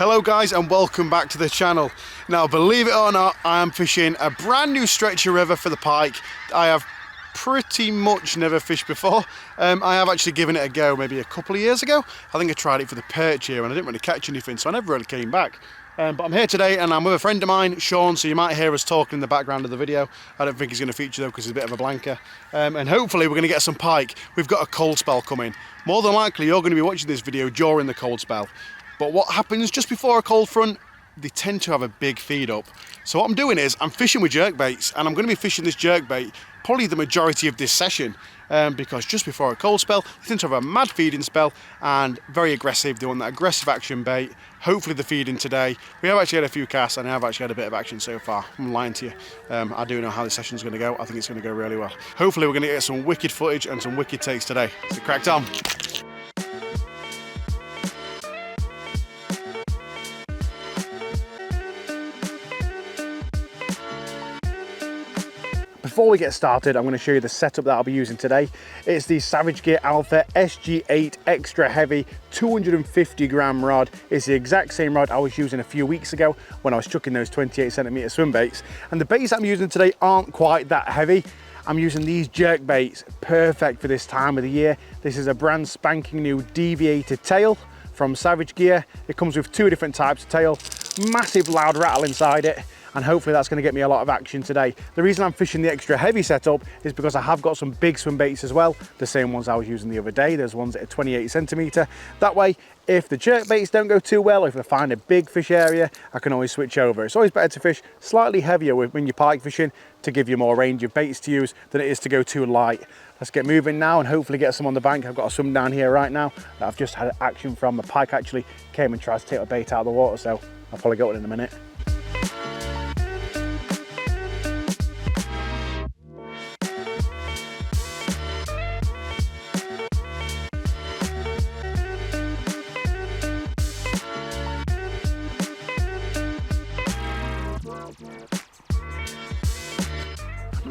Hello guys and welcome back to the channel. Now believe it or not, I am fishing a brand new stretch of river for the pike. I have pretty much never fished before. I have actually given it a go maybe a couple of years ago. I think I tried it for the perch here and I didn't really catch anything, so I never really came back. But I'm here today and I'm with a friend of mine, Sean, so you might hear us talking in the background of the video. I don't think he's going to feature though because he's a bit of a blanker. And hopefully we're going to get some pike. We've got a cold spell coming. More than likely you're going to be watching this video during the cold spell. But what happens just before a cold front, they tend to have a big feed up. So what I'm doing is I'm fishing with jerkbaits, and I'm going to be fishing this jerkbait probably the majority of this session because just before a cold spell, they tend to have a mad feeding spell and very aggressive. They want that aggressive action bait. Hopefully they're feeding today. We have actually had a few casts and I have actually had a bit of action so far. I'm lying to you. I do know how this session's going to go. I think it's going to go really well. Hopefully we're going to get some wicked footage and some wicked takes today. So cracked on. Before we get started, I'm going to show you the setup that I'll be using today. It's the Savage Gear Alpha SG8 Extra Heavy 250 gram rod. It's the exact same rod I was using a few weeks ago when I was chucking those 28cm swim baits. And the baits I'm using today aren't quite that heavy. I'm using these jerk baits, perfect for this time of the year. This is a brand spanking new deviated tail from Savage Gear. It comes with two different types of tail, massive loud rattle inside it, and hopefully that's going to get me a lot of action today. The reason I'm fishing the extra heavy setup is because I have got some big swim baits as well, the same ones I was using the other day. There's ones that are 28cm. That way, if the jerk baits don't go too well, or if I find a big fish area, I can always switch over. It's always better to fish slightly heavier when you're pike fishing to give you more range of baits to use than it is to go too light. Let's get moving now and hopefully get some on the bank. I've got a swim down here right now that I've just had action from. The pike actually came and tried to take a bait out of the water, so I'll probably get one in a minute.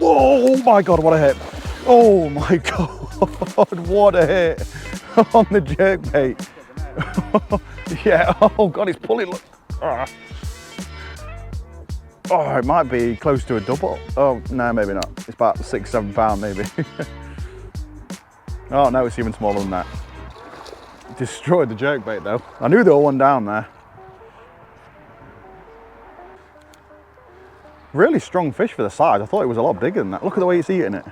Oh my God, what a hit. Oh my God, what a hit on the jerkbait. Yeah, oh God, it's pulling. Look. Oh, it might be close to a double. Oh, no, maybe not. It's about 6-7 pound maybe. Oh no, it's even smaller than that. Destroyed the jerkbait though. I knew there was one down there. Really strong fish for the size. I thought it was a lot bigger than that. Look at the way it's eating it.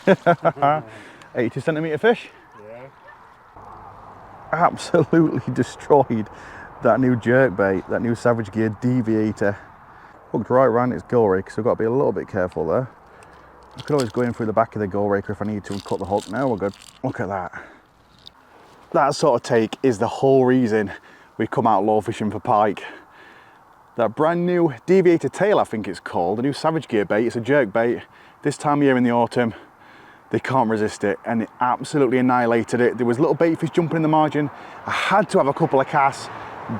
80cm fish? Yeah. Absolutely destroyed that new jerkbait, that new Savage Gear Deviator. Hooked right around its gill rake, so I've got to be a little bit careful there. I could always go in through the back of the gill raker if I need to and cut the hook. Now we're good. Look at that. That sort of take is the whole reason we come out lure fishing for pike. That brand new deviated tail, I think it's called, a new Savage Gear bait. It's a jerk bait. This time of year in the autumn, they can't resist it, and it absolutely annihilated it. There was little bait fish jumping in the margin. I had to have a couple of casts.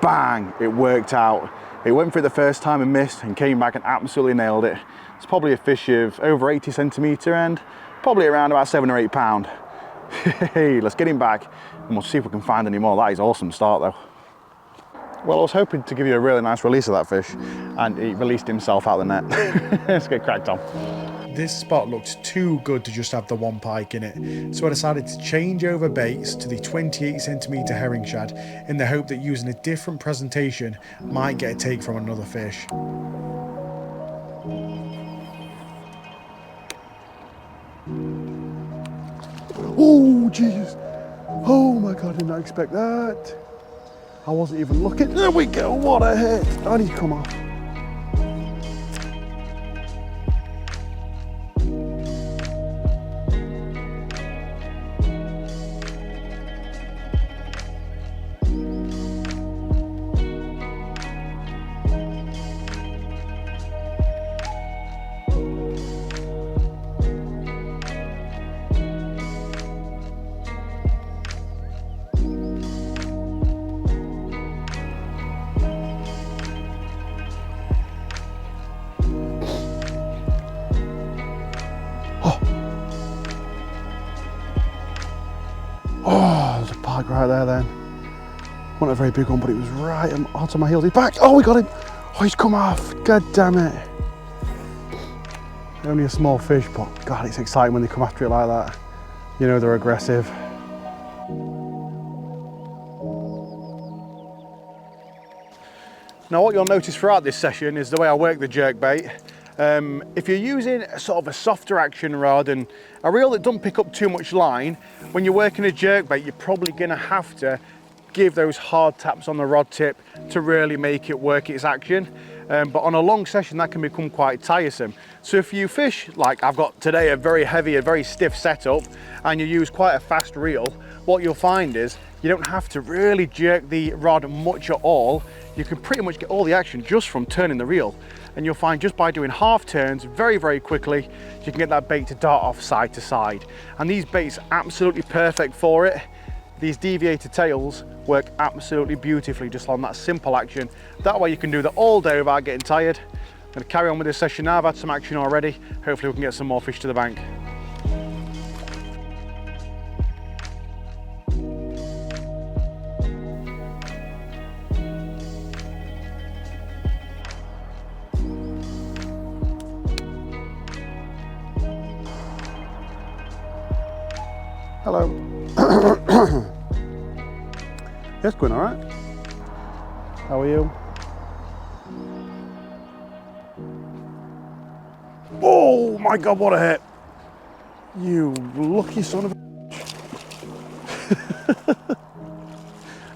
Bang, it worked out. It went for it the first time and missed, and came back and absolutely nailed it. It's probably a fish of over 80cm and probably around about 7 or 8 pound. Hey, let's get him back and we'll see if we can find any more. That is an awesome start though. Well, I was hoping to give you a really nice release of that fish, and he released himself out of the net. Let's get cracked on. This spot looked too good to just have the one pike in it, so I decided to change over baits to the 28cm herring shad in the hope that using a different presentation might get a take from another fish. Oh, jeez. Oh my God, I did not expect that. I wasn't even looking. There we go, what a hit. How did he come off? Oh, there's a pike right there then. Not a very big one, but it was right hot on my heels. He's back. Oh, we got him. Oh, he's come off. God damn it. Only a small fish, but God, it's exciting when they come after it like that. You know they're aggressive. Now what you'll notice throughout this session is the way I work the jerkbait. If you're using sort of a softer action rod and a reel that doesn't pick up too much line, when you're working a jerkbait, you're probably gonna have to give those hard taps on the rod tip to really make it work its action. But on a long session, that can become quite tiresome. So if you fish, like I've got today, a very heavy, a very stiff setup, and you use quite a fast reel, what you'll find is you don't have to really jerk the rod much at all. You can pretty much get all the action just from turning the reel. And you'll find just by doing half turns very, very quickly, you can get that bait to dart off side to side. And these baits are absolutely perfect for it. These deviated tails work absolutely beautifully just on that simple action. That way you can do that all day without getting tired. I'm going to carry on with this session now. I've had some action already. Hopefully we can get some more fish to the bank. Hello. Yes, going all right. How are you? Oh my God, what a hit. You lucky son of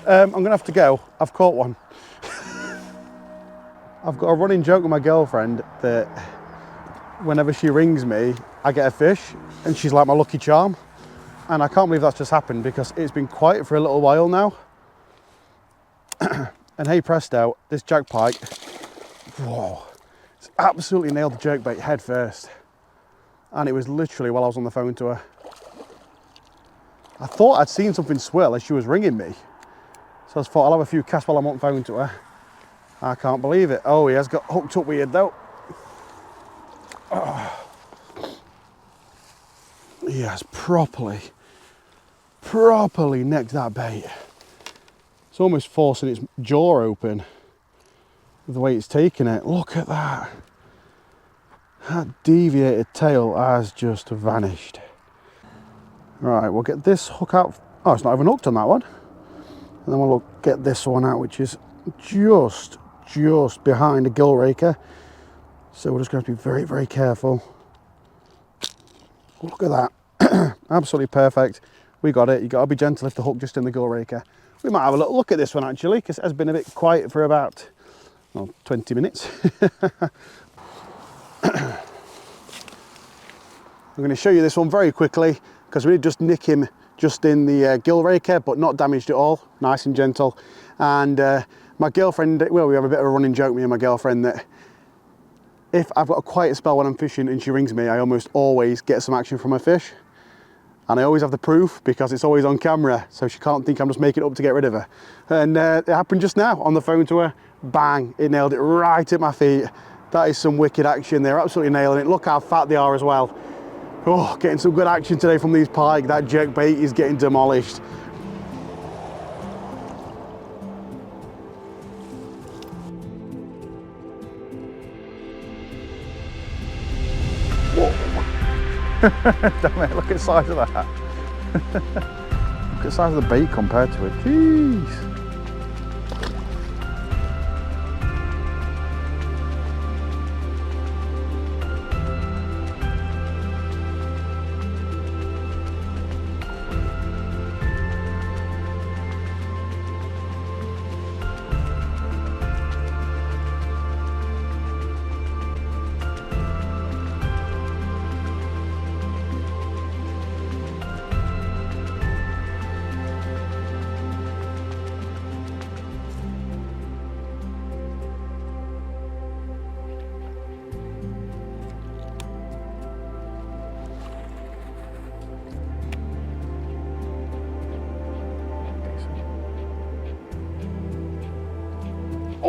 a I'm gonna have to go. I've caught one. I've got a running joke with my girlfriend that whenever she rings me, I get a fish and she's like my lucky charm. And I can't believe that's just happened because it's been quiet for a little while now. And hey presto, this jack pike, whoa, it's absolutely nailed the jerkbait head first. And it was literally while I was on the phone to her. I thought I'd seen something swirl as she was ringing me. So I thought I'll have a few casts while I'm on the phone to her. I can't believe it. Oh, he has got hooked up weird though. Oh. He has properly necked that bait. It's almost forcing its jaw open with the way it's taking it. Look at that. That deviated tail has just vanished. Right, we'll get this hook out. Oh, it's not even hooked on that one. And then we'll get this one out, which is just behind the gill raker. So we're just going to have to be very, very careful. Look at that. Absolutely perfect. We got it. You got to be gentle if the hook just in the gill raker. We might have a little look at this one actually, because it has been a bit quiet for about 20 minutes. I'm going to show you this one very quickly because we did just nick him just in the gill raker, but not damaged at all. Nice and gentle. And my girlfriend, well, we have a bit of a running joke, me and my girlfriend, that if I've got a quiet spell when I'm fishing and she rings me, I almost always get some action from a fish. And I always have the proof because it's always on camera, so she can't think I'm just making it up to get rid of her. And it happened just now on the phone to her. Bang, it nailed it right at my feet. That is some wicked action. They're absolutely nailing it. Look how fat they are as well. Oh, getting some good action today from these pike. That jerkbait is getting demolished. Damn it, look at the size of that. Look at the size of the bait compared to it. Jeez.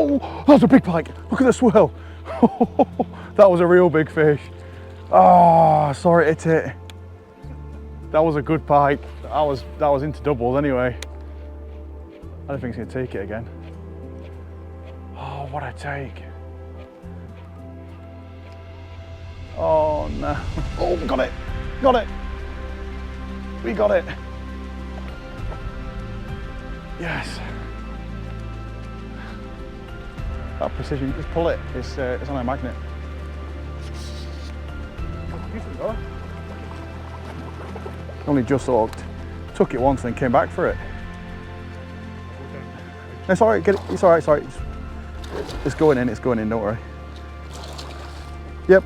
Oh, that was a big pike. Look at the swirl. That was a real big fish. Oh, sorry to hit it. That was a good pike. That was into doubles anyway. I don't think it's gonna take it again. Oh, what a take. Oh no. Oh, got it. Got it. We got it. Yes. That precision, just pull it. It's on a magnet. Only just hooked. Took it once and then came back for it. It's alright, get it. It's alright, sorry. It's going in, don't worry. Yep.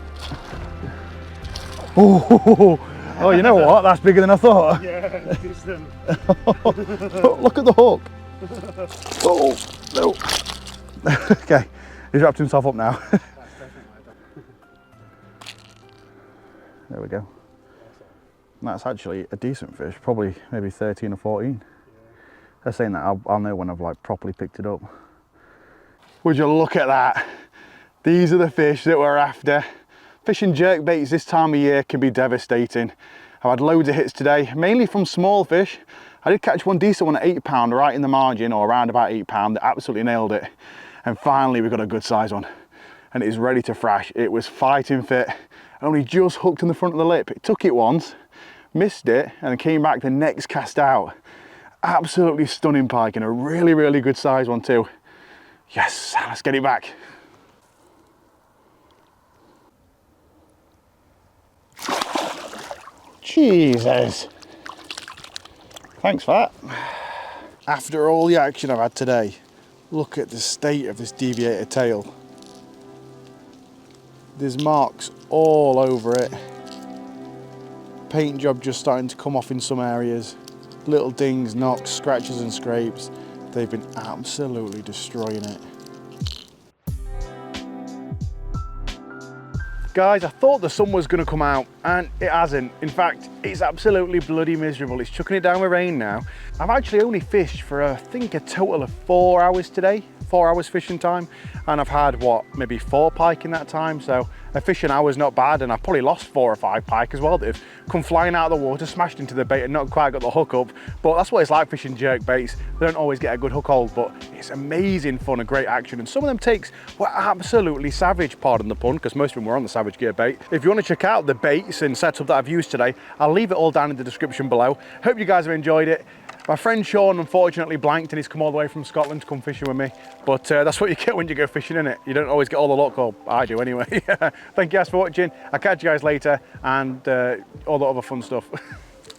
Oh, you know what? That's bigger than I thought. Yeah, decent. Look at the hook. Oh, no. Okay, he's wrapped himself up now. There we go. That's actually a decent fish, probably maybe 13 or 14. They're saying that I'll know when I've like properly picked it up. Would you look at that? These are the fish that we're after. Fishing jerkbaits this time of year can be devastating. I've had loads of hits today, mainly from small fish. I did catch one decent one at £8, right in the margin, or around about £8, that absolutely nailed it. And finally we got a good size one, and it is ready to thrash. It was fighting fit, only just hooked in the front of the lip. It took it once, missed it, and came back the next cast out. Absolutely stunning pike, and a really, really good size one too. Yes, let's get it back. Jesus. Thanks for that. After all the action I've had today, look at the state of this deviated tail. There's marks all over it. Paint job just starting to come off in some areas. Little dings, knocks, scratches and scrapes. They've been absolutely destroying it. Guys, I thought the sun was going to come out and it hasn't. In fact, it's absolutely bloody miserable. It's chucking it down with rain now. I've actually only fished for I think a total of 4 hours today. 4 hours fishing time, and I've had what, maybe 4 pike in that time, so a fishing hour's not bad, and I've probably lost 4 or 5 pike as well that have come flying out of the water, smashed into the bait and not quite got the hook up. But that's what it's like fishing jerk baits. They don't always get a good hook hold, but it's amazing fun and great action, and some of them takes were absolutely savage, pardon the pun, because most of them were on the Savage Gear bait. If you want to check out the baits and setup that I've used today, I'll leave it all down in the description below. Hope you guys have enjoyed it. My friend Sean unfortunately blanked and he's come all the way from Scotland to come fishing with me. But that's what you get when you go fishing, innit? You don't always get all the luck, or I do anyway. Thank you guys for watching. I'll catch you guys later, and all the other fun stuff.